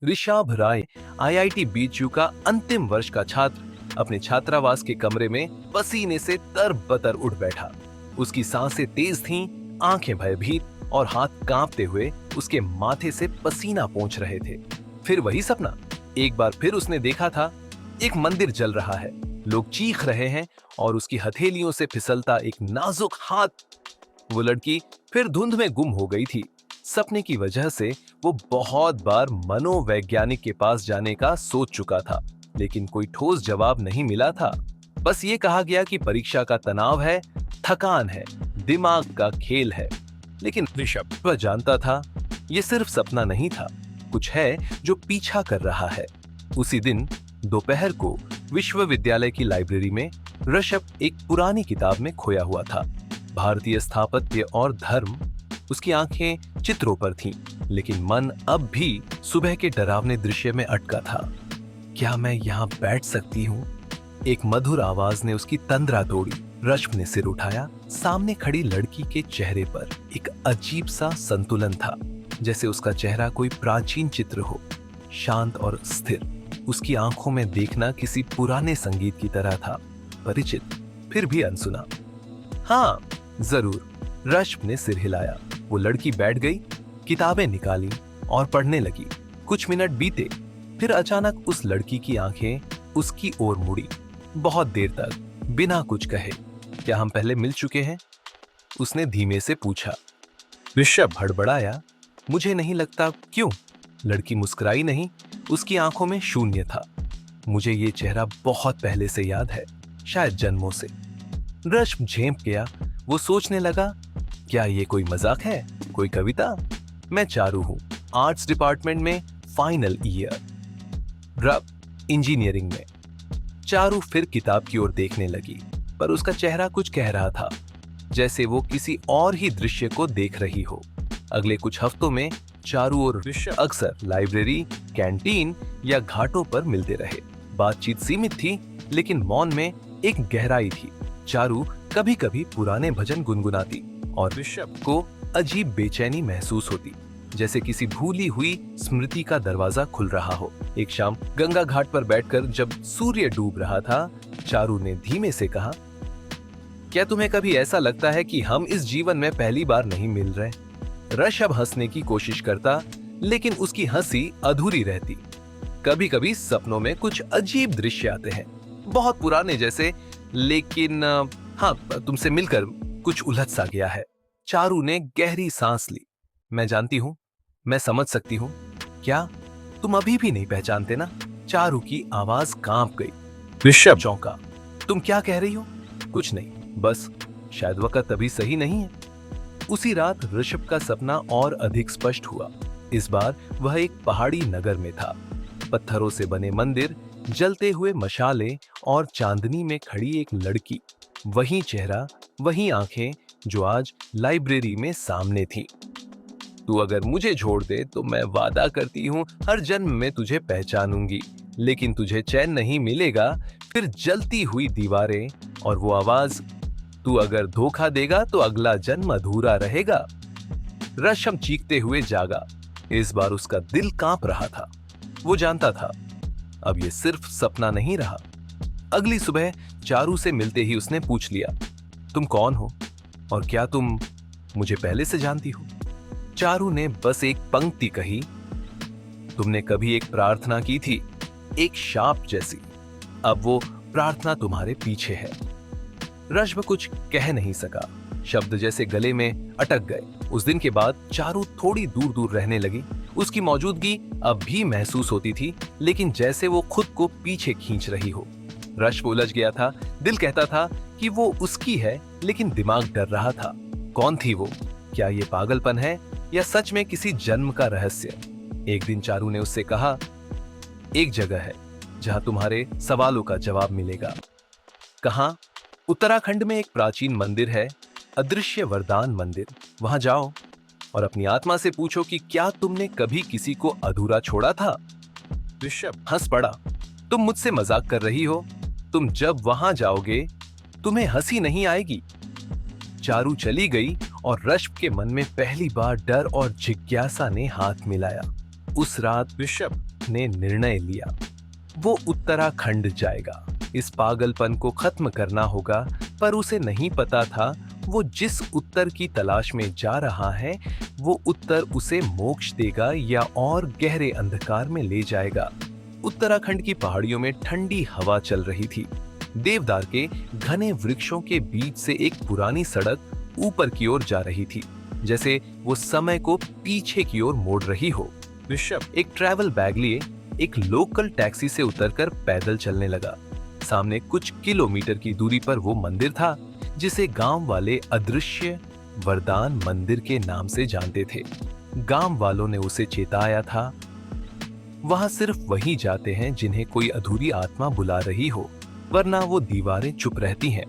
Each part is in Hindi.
ऋषभ राय आईआईटी बीचयू का अंतिम वर्ष का छात्र अपने छात्रावास के कमरे में पसीने से तरबतर उठ बैठा। उसकी सांसें तेज थीं, आंखें भयभीत और हाथ कांपते हुए उसके माथे से पसीना पोंछ रहे थे। फिर वही सपना एक बार फिर उसने देखा था। एक मंदिर जल रहा है, लोग चीख रहे हैं और उसकी हथेलियों से फिसलता एक नाजुक हाथ। वो लड़की फिर धुंध में गुम हो गई थी। सपने की वजह से वो बहुत बार मनोवैज्ञानिक के पास जाने का सोच चुका था, लेकिन कोई ठोस जवाब नहीं मिला था। बस ये कहा गया कि परीक्षा का तनाव है, थकान है, दिमाग का खेल है। लेकिन ऋषभ वह जानता था ये सिर्फ सपना नहीं था, कुछ है जो पीछा कर रहा है। उसी दिन दोपहर को विश्वविद्यालय की लाइब्रेरी में ऋषभ एक पुरानी किताब में खोया हुआ था। भारतीय स्थापत्य और धर्म। उसकी आंखें चित्रों पर थीं, लेकिन मन अब भी सुबह के डरावने दृश्य में अटका था। क्या मैं यहाँ बैठ सकती हूँ? एक मधुर आवाज ने उसकी तंद्रा तोड़ी। ऋषभ ने सिर उठाया। सामने खड़ी लड़की के चेहरे पर एक अजीब सा संतुलन था, जैसे उसका चेहरा कोई प्राचीन चित्र हो, शांत और स्थिर। उसकी आंखों में देखना किसी पुराने संगीत की तरह था, परिचित फिर भी अनसुना। हाँ जरूर, ऋषभ ने सिर हिलाया। वो लड़की बैठ गई, किताबें निकाली और पढ़ने लगी। कुछ मिनट बीते, फिर अचानक उस लड़की की आंखें उसकी ओर मुड़ी। बहुत देर तक बिना कुछ कहे। क्या हम पहले मिल चुके हैं? उसने धीमे से पूछा। ऋषभ हड़बड़ाया। मुझे नहीं लगता। क्यों? लड़की मुस्कुराई नहीं, उसकी आंखों में शून्य था। मुझे ये चेहरा बहुत पहले से याद है, शायद जन्मों से। ऋषभ झेंप गया। वो सोचने लगा, क्या ये कोई मजाक है, कोई कविता? मैं चारू हूं, आर्ट्स डिपार्टमेंट में फाइनल ईयर, इंजीनियरिंग में। चारू फिर किताब की ओर देखने लगी, पर उसका चेहरा कुछ कह रहा था, जैसे वो किसी और ही दृश्य को देख रही हो। अगले कुछ हफ्तों में चारू और ऋषभ अक्सर लाइब्रेरी, कैंटीन या घाटों पर मिलते रहे। बातचीत सीमित थी, लेकिन मौन में एक गहराई थी। चारू कभी कभी पुराने भजन गुनगुनाती और ऋषभ को अजीब बेचैनी महसूस होती, जैसे किसी भूली हुई स्मृति का दरवाजा खुल रहा हो। एक शाम गंगा घाट पर बैठकर जब सूर्य डूब रहा था, चारू ने धीमे से कहा, क्या तुम्हें कभी ऐसा लगता है कि हम इस जीवन में पहली बार नहीं मिल रहे? ऋषभ हंसने की कोशिश करता, लेकिन उसकी हंसी अधूरी रहती। कभी कभी सपनों में कुछ अजीब दृश्य आते हैं, बहुत पुराने जैसे, लेकिन हाँ, तुमसे मिलकर कुछ उलझ सा गया है। चारू ने गहरी सांस ली। मैं जानती हूँ, मैं समझ सकती हूँ। क्या तुम अभी भी नहीं पहचानते ना? चारू की आवाज कांप गई। ऋषभ चौंका। तुम क्या कह रही हो? कुछ नहीं, बस शायद वक्त अभी सही नहीं है। उसी रात ऋषभ का सपना और अधिक स्पष्ट हुआ। इस बार वह एक पहाड़ी नगर में था। पत्थरों से बने मंदिर, जलते हुए मशाले और चांदनी में खड़ी एक लड़की। वही चेहरा, वही आंखें जो आज लाइब्रेरी में सामने थी। तू अगर मुझे छोड़ दे तो मैं वादा करती हूँ हर जन्म में तुझे पहचानूंगी, लेकिन तुझे चैन नहीं मिलेगा। फिर जलती हुई दीवारें और वो आवाज, तू अगर धोखा देगा तो अगला जन्म अधूरा रहेगा। ऋषभ चीखते हुए जागा। इस बार उसका दिल कांप रहा था। वो जानता था अब ये सिर्फ सपना नहीं रहा। अगली सुबह चारू से मिलते ही उसने पूछ लिया, तुम कौन हो और क्या तुम मुझे पहले से जानती हो? चारू ने बस एक पंक्ति कही, तुमने कभी एक प्रार्थना की थी, एक शाप जैसी। अब वो प्रार्थना तुम्हारे पीछे है। ऋषभ कुछ कह नहीं सका, शब्द जैसे गले में अटक गए। उस दिन के बाद चारू थोड़ी दूर दूर रहने लगी। उसकी मौजूदगी अब भी महसूस होती थी, लेकिन जैसे वो खुद को पीछे खींच रही हो। ऋषभ उलझ गया था। दिल कहता था कि वो उसकी है, लेकिन दिमाग डर रहा था। कौन थी वो? क्या ये पागलपन है या सच में किसी जन्म का रहस्य? एक दिन चारू ने उससे कहा, एक जगह है जहां तुम्हारे सवालों का जवाब मिलेगा। कहां? उत्तराखंड में एक प्राचीन मंदिर है, अदृश्य वरदान मंदिर। वहां जाओ और अपनी आत्मा से पूछो कि क्या तुमने कभी किसी को अधूरा छोड़ा था? ऋषभ हंस पड़ा। तुम मुझसे मजाक कर रही हो? तुम जब वहां जाओगे तुम्हें हंसी नहीं आएगी। चारू चली गई और ऋषभ के मन में पहली बार डर और जिज्ञासा ने हाथ मिलाया। उस रात ऋषभ ने निर्णय लिया, वो उत्तराखंड जाएगा। इस पागलपन को खत्म करना होगा, पर उसे नहीं पता था वो जिस उत्तर की तलाश में जा रहा है वो उत्तर उसे मोक्ष देगा या और गहरे अंधकार में ले जाएगा। उत्तराखंड की पहाड़ियों में ठंडी हवा चल रही थी। देवदार के घने वृक्षों के बीच से एक पुरानी सड़क ऊपर की ओर जा रही थी, जैसे वो समय को पीछे की ओर मोड़ रही हो। ऋषभ एक ट्रैवल बैग लिए एक लोकल टैक्सी से उतरकर पैदल चलने लगा। सामने कुछ किलोमीटर की दूरी पर वो मंदिर था जिसे गांव वाले अदृश्य वरदान मंदिर के नाम से जानते थे। गांव वालों ने उसे चेताया था, वहां सिर्फ वही जाते हैं जिन्हें कोई अधूरी आत्मा बुला रही हो, वरना वो दीवारें चुप रहती हैं।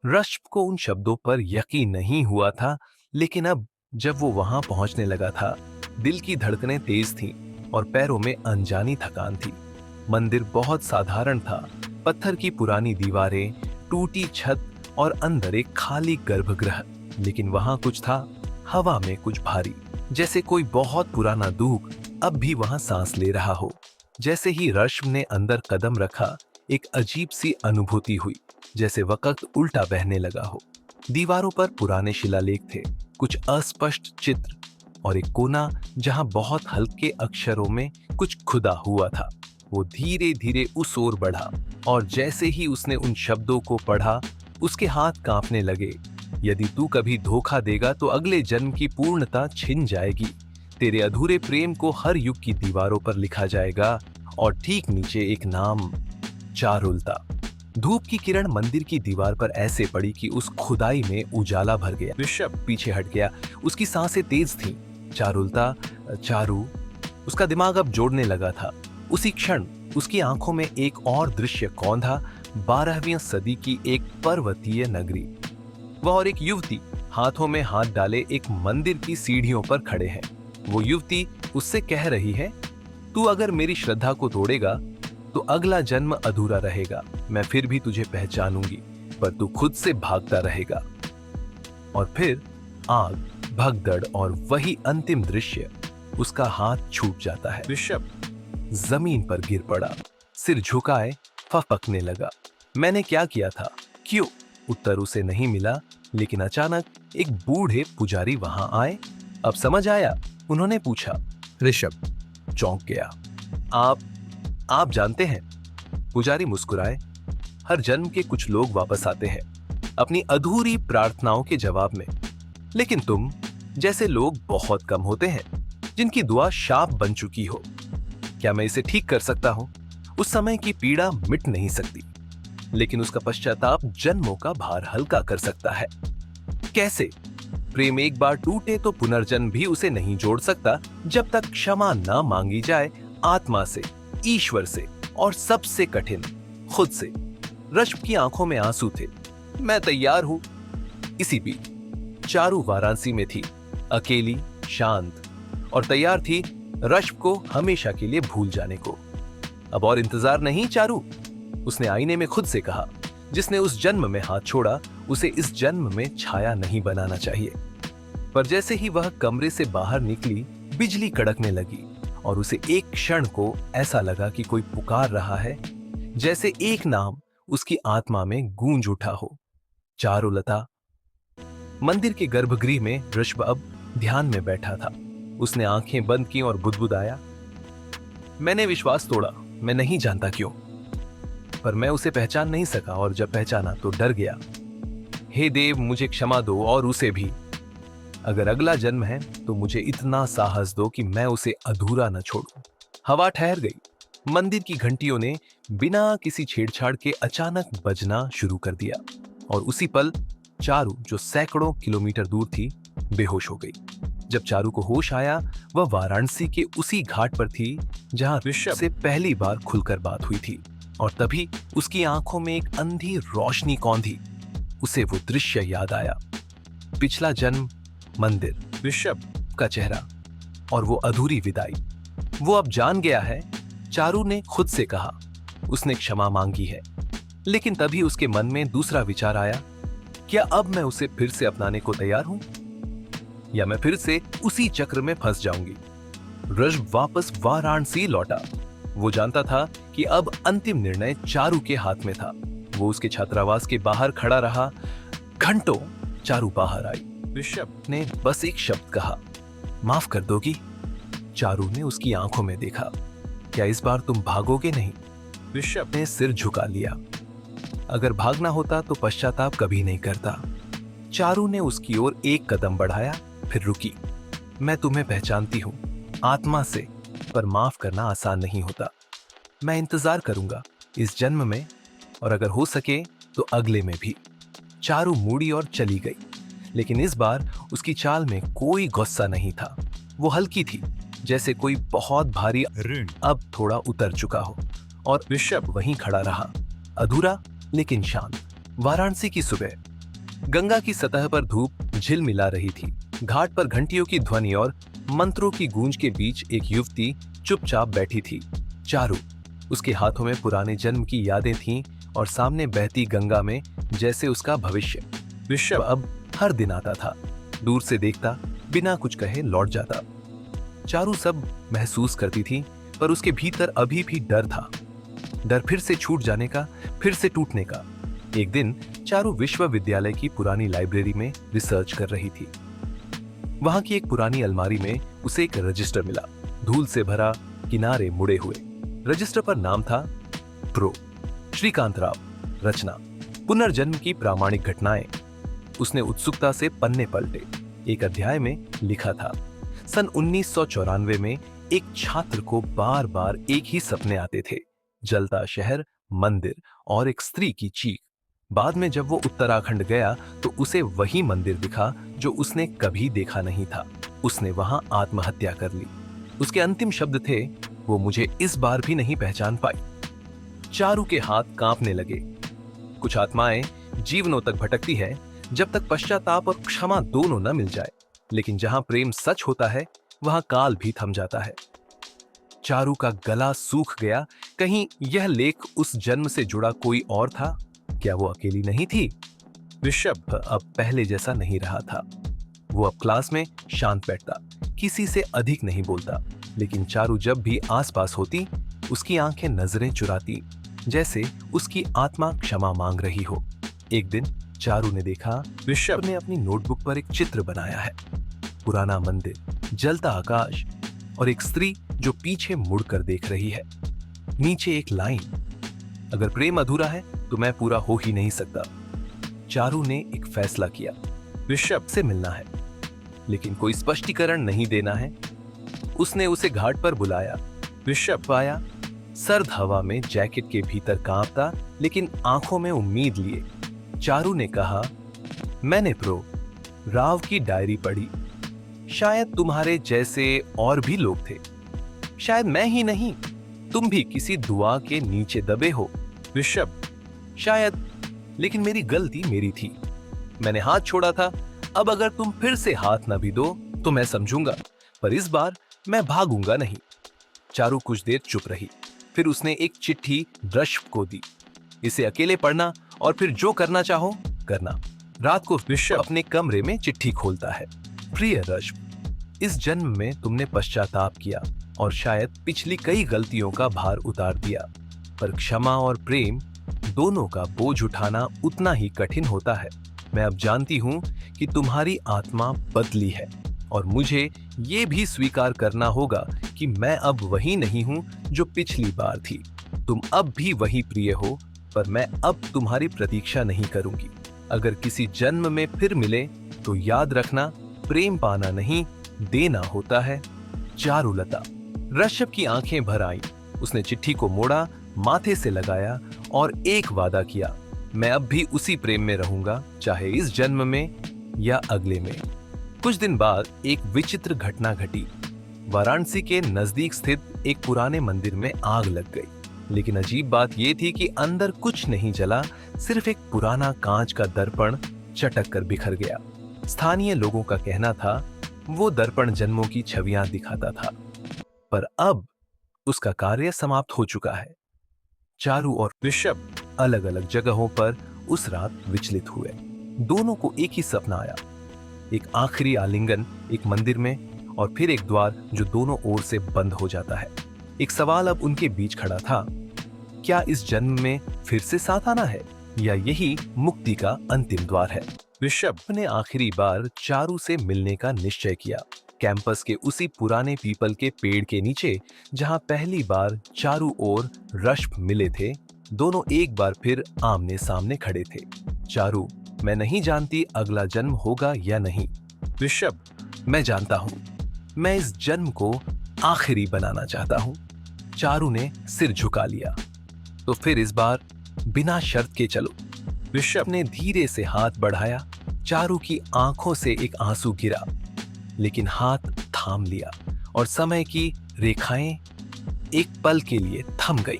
ऋषभ को उन शब्दों पर यकीन नहीं हुआ था, लेकिन अब जब वो वहां पहुंचने लगा था, दिल की धड़कनें तेज थीं और पैरों में अनजानी थकान थी। मंदिर बहुत साधारण था, पत्थर की पुरानी दीवारें, टूटी छत और अंदर एक खाली गर्भगृह। लेकिन वहां कुछ था, हवा में कुछ भारी, जैसे कोई बहुत पुराना दुख अब भी वहां सांस ले रहा हो। जैसे ही ऋषभ ने अंदर कदम रखा, एक अजीब सी अनुभूति हुई, जैसे वक्त उल्टा बहने लगा हो। दीवारों पर पुराने शिलालेख थे, कुछ अस्पष्ट चित्र और एक कोना जहां बहुत हल्के अक्षरों में कुछ खुदा हुआ था। वो धीरे धीरे उस ओर बढ़ा और जैसे ही उसने उन शब्दों को पढ़ा, उसके हाथ कांपने लगे। यदि तू कभी धोखा देगा तो अगले जन्म की पूर्णता छिन जाएगी। तेरे अधूरे प्रेम को हर युग की दीवारों पर लिखा जाएगा। और ठीक नीचे एक नाम, चारुलता। धूप की किरण मंदिर की दीवार पर ऐसे पड़ी कि उस खुदाई में उजाला भर गया। ऋषभ पीछे हट गया, उसकी सांसें तेज थीं। चारुलता, चारू, उसका दिमाग अब जोड़ने लगा था। उसी क्षण उसकी आंखों में एक और दृश्य कौंधा, 12वीं सदी की एक पर्वतीय नगरी। वह और एक युवती हाथों में हाथ डाले एक मंदिर की सीढ़ियों पर खड़े हैं। वो युवती उससे कह रही है, तू अगर मेरी श्रद्धा को तोड़ेगा तो अगला जन्म अधूरा रहेगा। मैं फिर भी तुझे पहचानूंगी, पर तू खुद से भागता रहेगा। और फिर आग, भगदड़ और वही अंतिम दृश्य, उसका हाथ छूट जाता है। ऋषभ जमीन पर गिर पड़ा, सिर झुकाए फपकने लगा। मैंने क्या किया था, क्यों? उत्तर उसे नहीं मिला, लेकिन अचानक एक बूढ़े पुजारी वहां आए। अब समझ आया, उन्होंने पूछा। ऋषभ चौंक गया। आप जानते हैं? पुजारी मुस्कुराए। हर जन्म के कुछ लोग वापस आते हैं अपनी अधूरी प्रार्थनाओं के जवाब में, लेकिन तुम जैसे लोग बहुत कम होते हैं जिनकी दुआ शाप बन चुकी हो। क्या मैं इसे ठीक कर सकता हूं? उस समय की पीड़ा मिट नहीं सकती, लेकिन उसका पश्चाताप जन्मों का भार हल्का कर सकता है। कैसे? प्रेम एक बार टूटे तो पुनर्जन्म भी उसे नहीं जोड़ सकता, जब तक क्षमा ना मांगी जाए आत्मा से, ईश्वर से और सबसे कठिन, खुद से। ऋषभ की आंखों में आंसू थे। मैं तैयार हूं। इसी बीच चारू वाराणसी में थी, अकेली, शांत और तैयार थी ऋषभ को हमेशा के लिए भूल जाने को। अब और इंतजार नहीं चारू, उसने आईने में खुद से कहा। जिसने उस जन्म में हाथ छोड़ा, उसे इस जन्म में छाया नहीं बनाना चाहिए। पर जैसे ही वह कमरे से बाहर निकली, बिजली कड़कने लगी और उसे एक क्षण को ऐसा लगा कि कोई पुकार रहा है, जैसे एक नाम उसकी आत्मा में गूंज उठा हो, चारुलता। मंदिर के गर्भगृह में ऋषभ अब ध्यान में बैठा था। उसने आंखें बंद की और बुदबुदाया, मैंने विश्वास तोड़ा, मैं नहीं जानता क्यों, पर मैं उसे पहचान नहीं सका और जब पहचाना तो डर गया। हे देव, मुझे क्षमा दो और उसे भी। अगर अगला जन्म है तो मुझे इतना साहस दो कि मैं उसे अधूरा न छोड़ूं। हवा ठहर गई। मंदिर की घंटियों ने बिना किसी छेड़छाड़ के अचानक बजना शुरू कर दिया और उसी पल चारू, जो सैकड़ों किलोमीटर दूर थी, बेहोश हो गई। जब चारू को होश आया, वह वाराणसी के उसी घाट पर थी जहां ऋषभ से पहली बार खुलकर बात हुई थी। और तभी उसकी आंखों में एक अंधी रोशनी कौंधी। उसे वो दृश्य याद आया, पिछला जन्म, मंदिर, ऋषभ का चेहरा और वो अधूरी विदाई। वो अब जान गया है, चारू ने खुद से कहा। उसने क्षमा मांगी है। लेकिन तभी उसके मन में दूसरा विचार आया, क्या अब मैं उसे फिर से अपनाने को तैयार हूं, या मैं फिर से उसी चक्र में फंस जाऊंगी? ऋषभ वापस वाराणसी लौटा। वो जानता था कि अब अंतिम निर्णय चारू के हाथ में था। वो उसके छात्रावास के बाहर खड़ा रहा। घंटों चारू बाहर आई। ऋषभ ने बस एक शब्द कहा, माफ कर दोगी? चारू ने उसकी आंखों में देखा। क्या इस बार तुम भागोगे नहीं? ऋषभ ने सिर झुका लिया। अगर भागना होता तो पश्चाताप कभी नहीं करता। चारू ने उसकी ओर एक कदम बढ़ाया, फिर रुकी। मैं तुम्हें पहचानती हूं, आत्मा से, पर माफ करना आसान नहीं होता। मैं इंतजार करूंगा, इस जन्म में, और अगर हो सके तो अगले में भी। चारू मुड़ी और चली गई, लेकिन इस बार उसकी चाल में कोई गुस्सा नहीं था। वो हल्की थी, जैसे कोई बहुत भारी ऋण अब थोड़ा उतर चुका हो। और ऋषभ वहीं खड़ा रहा, अधूरा लेकिन शांत। वाराणसी की सुबह। गंगा की सतह पर धूप झिलमिला रही थी। घाट पर घंटियों की ध्वनि और मंत्रों की गूंज के बीच एक युवती चुपचाप बैठी थी, चारू। उसके हाथों में पुराने जन्म की यादें थीं और सामने बहती गंगा में जैसे उसका भविष्य। ऋषभ अब हर दिन आता था, दूर से देखता, बिना कुछ कहे लौट जाता। चारू सब महसूस करती थी, पर उसके भीतर अभी भी डर था। डर फिर से छूट जाने का, फिर से टूटने का। एक दिन चारू विश्वविद्यालय की पुरानी लाइब्रेरी में रिसर्च कर रही थी। वहां की एक पुरानी अलमारी में उसे एक रजिस्टर मिला, धूल से भरा, किनारे मुड़े हुए। रजिस्टर पर नाम था प्रो श्रीकांत राव, रचना पुनर्जन्म की प्रामाणिक घटनाएं। उसने उत्सुकता से पन्ने पलटे। एक अध्याय में लिखा था, सन 1994 में एक छात्र को बार बार एक ही सपने आते थे, जलता शहर, मंदिर और एक स्त्री की चीख। बाद में जब वो उत्तराखंड गया तो उसे वही मंदिर दिखा जो उसने कभी देखा नहीं था। उसने वहां आत्महत्या कर ली। उसके अंतिम शब्द थे, वो मुझे इस बार भी नहीं पहचान पाई। चारू के हाथ कांपने लगे। कुछ आत्माएं जीवनों तक भटकती है जब तक पश्चाताप और क्षमा दोनों न मिल जाए, लेकिन जहां प्रेम सच होता है वहां काल भी थम जाता है। चारू का गला सूख गया। कहीं यह लेख उस जन्म से जुड़ा कोई और था? क्या वो अकेली नहीं थी? ऋषभ अब पहले जैसा नहीं रहा था। वो अब क्लास में शांत बैठता, किसी से अधिक नहीं बोलता, लेकिन चारू जब भी आसपास होती, उसकी आंखें नजरें चुराती, जैसे उसकी आत्मा क्षमा मांग रही हो। एक दिन चारू ने देखा, ऋषभ ने अपनी नोटबुक पर एक चित्र बनाया है। पुराना मंदिर, जलता आकाश और एक स्त्री जो पीछे मुड़कर देख रही है। नीचे एक लाइन, अगर प्रेम अधूरा है तो मैं पूरा हो ही नहीं सकता। चारू ने एक फैसला किया, ऋषभ से मिलना है, लेकिन कोई स्पष्टीकरण नहीं देना है। उसने उसे घाट पर बुलाया। ऋषभ आया, सर्द हवा में जैकेट के भीतर कांपता, लेकिन आंखों में उम्मीद लिए। चारू ने कहा, मैंने प्रो राव की डायरी पढ़ी। शायद तुम्हारे जैसे और भी लोग थे। शायद मैं ही नहीं, तुम भी किसी दुआ के नीचे दबे हो। ऋषभ, शायद, लेकिन मेरी गलती मेरी थी। मैंने हाथ छोड़ा था। अब अगर तुम फिर से हाथ न भी दो तो मैं समझूंगा, पर इस बार मैं भागूंगा नहीं। चारू कुछ देर चुप रही, फिर उसने एक चिट्ठी ऋषभ को दी। इसे अकेले पढ़ना और फिर जो करना चाहो करना। रात को ऋषभ अपने कमरे में चिट्ठी खोलता है। प्रिय ऋषभ, इस जन्म में तुमने पश्चाताप किया और शायद पिछली कई गलतियों का भार उतार दिया, पर क्षमा और प्रेम दोनों का बोझ उठाना उतना ही कठिन होता है। मैं अब जानती हूं कि तुम्हारी आत्मा बदली है और मुझे ये भी स्वीकार करना होगा कि मैं अब वही नहीं हूं जो पिछली बार थी। तुम अब भी वही प्रिय हो, पर मैं अब तुम्हारी प्रतीक्षा नहीं करूंगी। अगर किसी जन्म में फिर मिले तो याद रखना, प्रेम पाना नहीं, देना होता है। चारुलता। ऋषभ की आंखें भर आईं। उसने चिट्ठी को मोड़ा, माथे से लगाया और एक वादा किया, मैं अब भी उसी प्रेम में रहूंगा, चाहे इस जन्म में या अगले में। कुछ दिन बाद एक विचित्र घटना घटी। वाराणसी के नजदीक स्थित एक पुराने मंदिर में आग लग गई, लेकिन अजीब बात यह थी कि अंदर कुछ नहीं जला, सिर्फ एक पुराना कांच का दर्पण चटक कर बिखर गया। स्थानीय लोगों का कहना था वो दर्पण जन्मों की छवियां दिखाता था, पर अब उसका कार्य समाप्त हो चुका है। चारू और ऋषभ अलग अलग जगहों पर उस रात विचलित हुए। दोनों को एक ही सपना आया, एक आखिरी आलिंगन एक मंदिर में और फिर एक द्वार जो दोनों ओर से बंद हो जाता है। एक सवाल अब उनके बीच खड़ा था, क्या इस जन्म में फिर से साथ आना है या यही मुक्ति का अंतिम द्वार है? ऋषभ ने आखिरी बार चारू से मिलने का निश्चय किया, कैंपस के उसी पुराने पीपल के पेड़ के नीचे जहां पहली बार चारू और ऋषभ मिले थे। दोनों एक बार फिर आमने सामने खड़े थे। चारू, मैं नहीं जानती अगला जन्म होगा या नहीं। ऋषभ, मैं जानता हूं, मैं इस जन्म को आखिरी बनाना चाहता हूं। चारू ने सिर झुका लिया। तो फिर इस बार बिना शर्त के चलो। ऋषभ ने धीरे से हाथ बढ़ाया। चारू की आंखों से एक आंसू गिरा, लेकिन हाथ थाम लिया और समय की रेखाएं एक पल के लिए थम गई।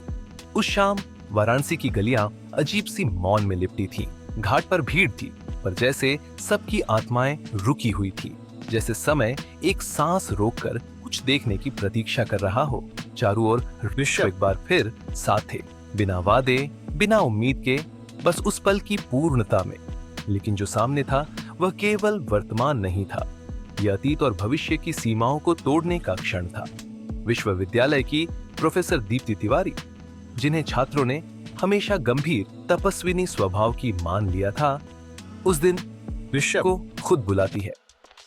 उस शाम वाराणसी की गलियां अजीब सी मौन में लिपटी थीं। घाट पर भीड़ थी, पर जैसे सबकी आत्माएं रुकी हुई थी, जैसे समय एक सांस रोककर कुछ देखने की प्रतीक्षा कर रहा हो। चारू और ऋषभ एक बार फिर साथ थे, बिना वादे, बिना उम्मीद के, बस उस पल की पूर्णता में। लेकिन जो सामने था वह केवल वर्तमान नहीं था, यह अतीत और भविष्य की सीमाओं को तोड़ने का क्षण था। विश्वविद्यालय की प्रोफेसर दीप्ति तिवारी, जिन्हें छात्रों ने हमेशा गंभीर तपस्विनी स्वभाव की मान लिया था, उस दिन ऋषभ को खुद बुलाती है।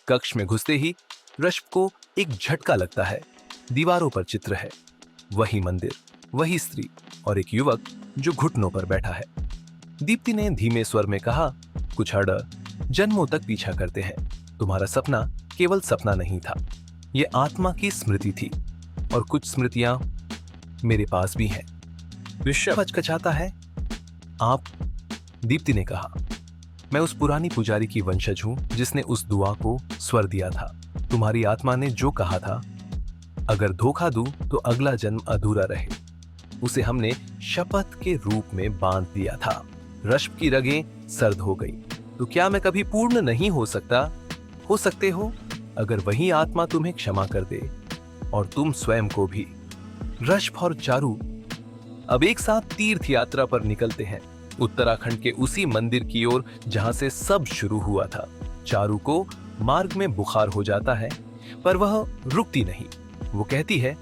कक्ष में घुसते ही ऋषभ को एक झटका लगता है। दीवारों पर चित्र है, वही मंदिर, वही स्त्री और एक युवक जो घुटनों पर बैठा है। दीप्ति ने धीमे स्वर में कहा, कुछ हड़ जन्मों तक पीछा करते हैं। तुम्हारा सपना केवल सपना नहीं था, ये आत्मा की स्मृति थी, और कुछ स्मृतियां मेरे पास भी हैं। ऋषभ हचकचाता है। आप? दीप्ति ने कहा, मैं उस पुरानी पुजारी की वंशज हूं जिसने उस दुआ को स्वर दिया था। तुम्हारी आत्मा ने जो कहा था, अगर धोखा दूं तो अगला जन्म अधूरा रहे, उसे हमने शपथ के रूप में बांध दिया था। ऋषभ की रगें सर्द हो गई। तो क्या मैं कभी पूर्ण नहीं हो सकता? हो सकते हो, अगर वही आत्मा तुम्हें क्षमा कर दे, और तुम स्वयं को भी। ऋषभ और चारू अब एक साथ तीर्थ यात्रा पर निकलते हैं, उत्तराखंड के उसी मंदिर की ओर जहां से सब शुरू हुआ था। चारू को मार्ग में बुखार हो जाता है, पर वह रुकती नहीं। वो कहती है,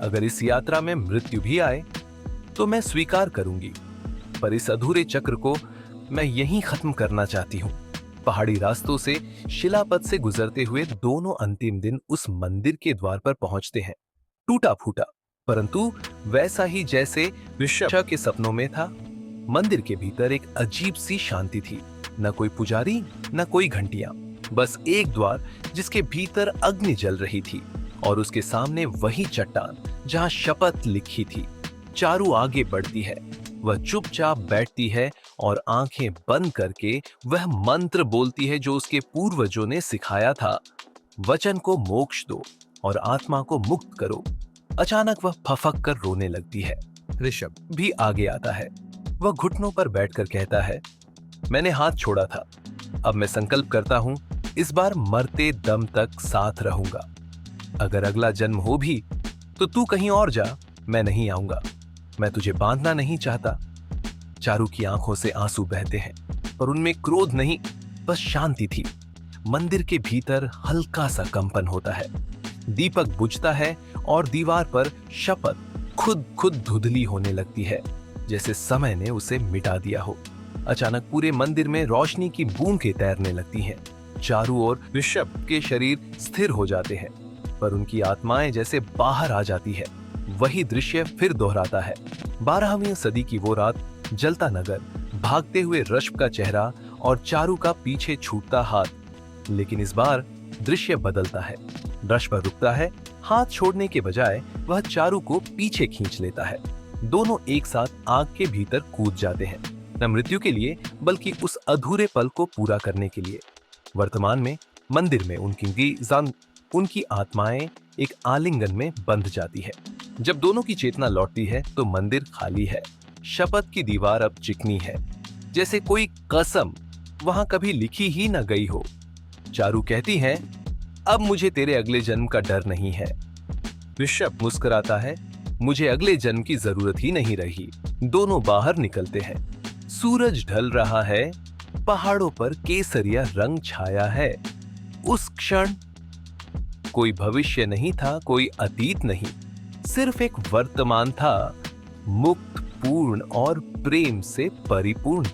अगर इस यात्रा में मृत्यु भी आए तो मैं स्वीकार करूंगी, पर इस अधूरे चक्र को मैं यहीं खत्म करना चाहती हूँ। पहाड़ी रास्तों से शिलापथ से गुजरते हुए दोनों अंतिम दिन उस मंदिर के द्वार पर पहुंचते हैं, टूटा फूटा, परंतु वैसा ही जैसे ऋषभ के सपनों में था। मंदिर के भीतर एक अजीब सी शांति थी, न कोई पुजारी, न कोई घंटियां, बस एक द्वार जिसके भीतर अग्नि जल रही थी, और उसके सामने वही चट्टान जहां शपथ लिखी थी। चारू आगे बढ़ती है, वह चुपचाप बैठती है और आंखें बंद करके वह मंत्र बोलती है जो उसके पूर्वजों ने सिखाया था, वचन को मोक्ष दो और आत्मा को मुक्त करो। अचानक वह फफक कर रोने लगती है। ऋषभ भी आगे आता है। वह घुटनों पर बैठकर कहता है, मैंने हाथ छोड़ा था, अब मैं संकल्प करता हूं, इस बार मरते दम तक साथ रहूंगा। अगर अगला जन्म हो भी तो तू कहीं और जा, मैं नहीं आऊंगा। मैं तुझे बांधना नहीं चाहता। चारू की आंखों से आंसू बहते हैं, पर उनमें क्रोध नहीं, बस शांति थी। मंदिर के भीतर हल्का सा कंपन होता है, दीपक बुझता है और दीवार पर शपथ खुद धुंधली होने लगती है, जैसे समय ने उसे मिटा दिया हो। अचानक पूरे मंदिर में रोशनी की बूंदें तैरने लगती हैं। चारू और ऋषभ के शरीर स्थिर हो जाते हैं, पर उनकी आत्माएं जैसे बाहर आ जाती है। वही दृश्य फिर दोहराता है। 12वीं सदी की वो रात, जलता नगर, भागते हुए ऋषभ का चेहरा और चारू का पीछे छूटता हाथ। लेकिन इस बार दृश्य बदलता है। ऋषभ रुकता है, हाथ छोड़ने के बजाय वह चारू को पीछे खींच लेता है। दोनों एक साथ आग के भीतर कूद जाते हैं, न मृत्यु के लिए बल्कि उस अधूरे पल को पूरा करने के लिए। वर्तमान में मंदिर में उनकी आत्माएं एक आलिंगन में बंध जाती है। जब दोनों की चेतना लौटती है तो मंदिर खाली है। शपथ की दीवार अब चिकनी है, जैसे कोई कसम वहां कभी लिखी ही न गई हो। चारू कहती है, अब मुझे तेरे अगले जन्म का डर नहीं है। ऋषभ मुस्कुराता है, मुझे अगले जन्म की जरूरत ही नहीं रही। दोनों बाहर निकलते हैं। सूरज ढल रहा है, पहाड़ों पर केसरिया रंग छाया है। उस क्षण कोई भविष्य नहीं था, कोई अतीत नहीं, सिर्फ एक वर्तमान था, मुक्त, पूर्ण और प्रेम से परिपूर्ण।